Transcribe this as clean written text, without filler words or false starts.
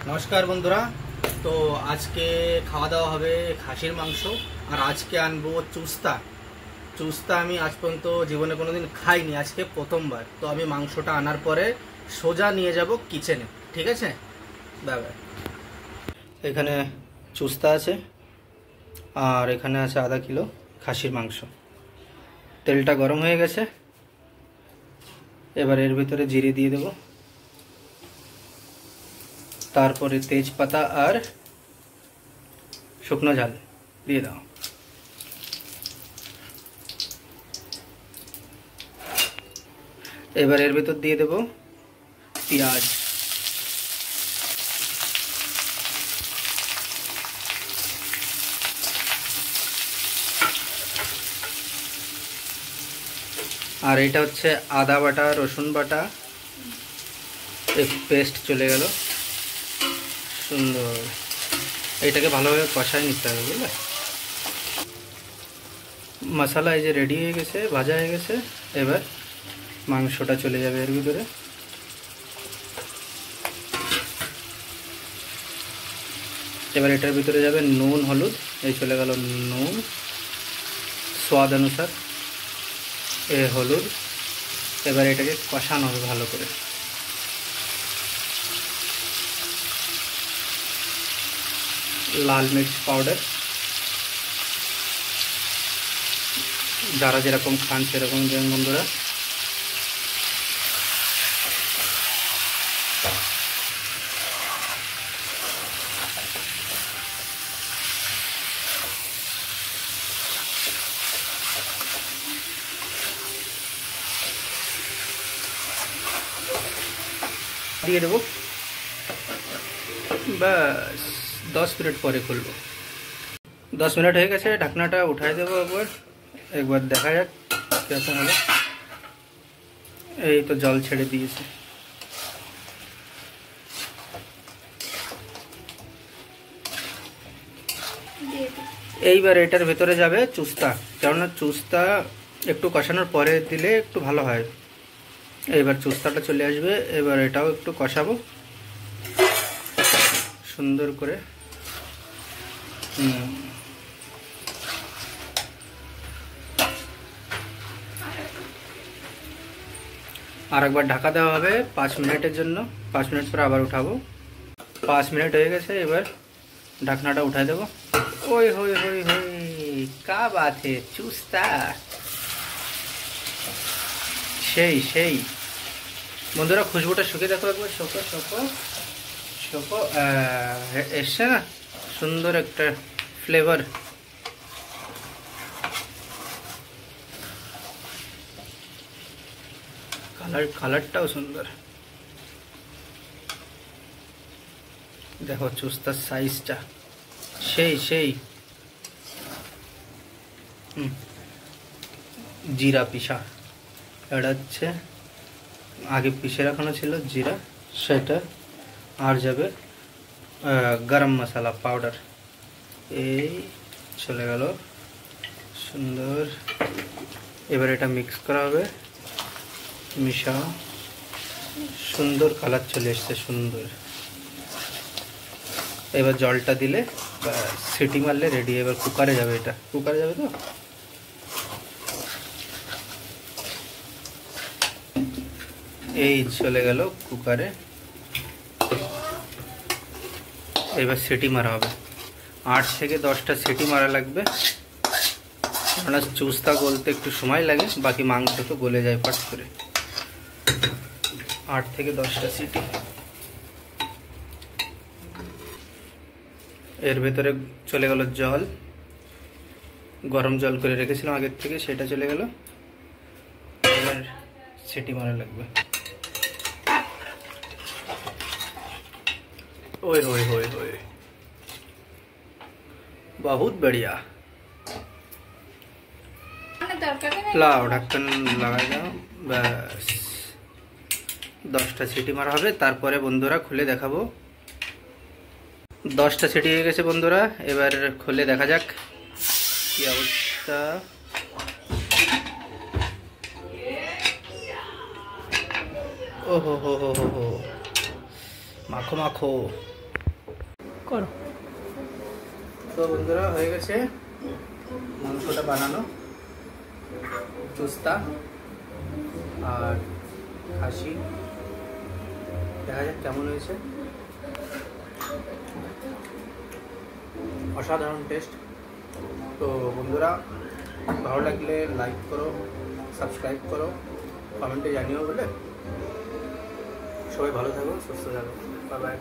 नमस्कार बंधुरा। तो आज के खावा दावा হবে খাসির মাংস আর আজকে আনবো চুস্তা। চুস্তা আমি আজ পর্যন্ত জীবনে কোনোদিন খাইনি, আজকে প্রথমবার। তো আমি মাংসটা আনার পরে সোজা নিয়ে যাব কিচেনে, ঠিক আছে? বাবা, এখানে চুস্তা আছে আর এখানে আছে আধা কিলো খাসির মাংস। তেলটা গরম হয়ে গেছে, এবার এর ভিতরে জিরে দিয়ে দেবো, তারপরে তেজপাতা আর শুকনো ঝাল দিয়ে দাও। এবার এর ভিতর দিয়ে দেব পেঁয়াজ, আর এটা হচ্ছে আদা বাটা রসুন বাটা এক পেস্ট চলে গেল সুন্দর। এটাকে ভালোভাবে কষায় নিতে হবে, বুঝলে? মশলা এই যে রেডি হয়ে গেছে, ভাজা হয়ে গেছে। এবার মাংসটা চলে যাবে এর ভিতরে। এবার এটার ভিতরে যাবে নুন হলুদ, এই চলে গেল নুন, স্বাদ অনুসার এ হলুদ। এবার এটাকে কষানো হবে ভালো করে। লাল মির্চ পাউডার, যারা যেরকম খান সেরকম দেন বন্ধুরা। দিয়ে দেবো, বাস 10 মিনিট পরে খুলবো। 10 মিনিট হয়ে গেছে, ঢাকনাটা উঠাই দেবো। একবার দেখা যাক কেমন হলো। এই তো জল ছেড়ে দিয়েছে। এইবার এটার ভেতরে যাবে চুস্তা, কেননা চুস্তা একটু কষানোর পরে দিলে একটু ভালো হয়। এইবার চুস্তাটা চলে আসবে, এবার এটাও একটু কষাবো সুন্দর করে। আর একবার ঢাকা দেওয়া হবে 5 মিনিটের জন্য। 5 মিনিট পর আবার উঠাবো। 5 মিনিট হয়ে গেছে, এবার ঢাকনাটা উঠাই দেবো। ওই হই হই হই, কা বাত হে, চুস্তা সেই সেই। বন্ধুরা খুশবুটা শুকে দেখো একবার, শোকো শোকো শোকো, এসছে না সুন্দর একটা ফ্লেভার। কালারটাও সুন্দর। দেখো চুস্তার সাইজটা সেই সেই। জিরা পিসা, এটা হচ্ছে আগে পিষে রাখানো ছিল জিরা, সেটা। আর যাবে গরম মশলা পাউডার, এই চলে গেল সুন্দর। এবার এটা মিক্স করা হবে, মিশাও। সুন্দর কালার চলে এসছে, সুন্দর। এবার জলটা দিলে সিটি মারলে রেডি। এবার কুকারে যাবে, এটা কুকারে যাবে। তো এই চলে গেল কুকারে। এবার সিটি মারা হবে, 8 থেকে 10টা সিটি মারা লাগবে, কেননা চুস্তা গলতে একটু সময় লাগে, বাকি মাংস তো গলে যায় পাট করে। 8 থেকে 10টা সিটি। এর ভেতরে চলে গেল জল, গরম জল করে রেখেছিলাম আগের থেকে, সেটা চলে গেল। এবার সিটি মারা লাগবে। ओए होए होए होए, बहुत बढ़िया। लाओ ढक्कन लगाई दाओ, बस 10টা সিটি মারা হবে। তারপরে বন্ধুরা খুলে দেখাবো। 10টা সিটি হয়ে গেছে বন্ধুরা, এবার খুলে দেখা যাক কি অবস্থা। ओहो हो माखो माखो করো। তো বন্ধুরা হয়ে গেছে মাংসটা বানানো, চুস্তা আর খাসি। দেখা যাক কেমন হয়েছে। অসাধারণ টেস্ট। তো বন্ধুরা ভালো লাগলে লাইক করো, সাবস্ক্রাইব করো, কমেন্টে জানিও বলে। সবাই ভালো থাকো, সুস্থ থাকো। Bye bye.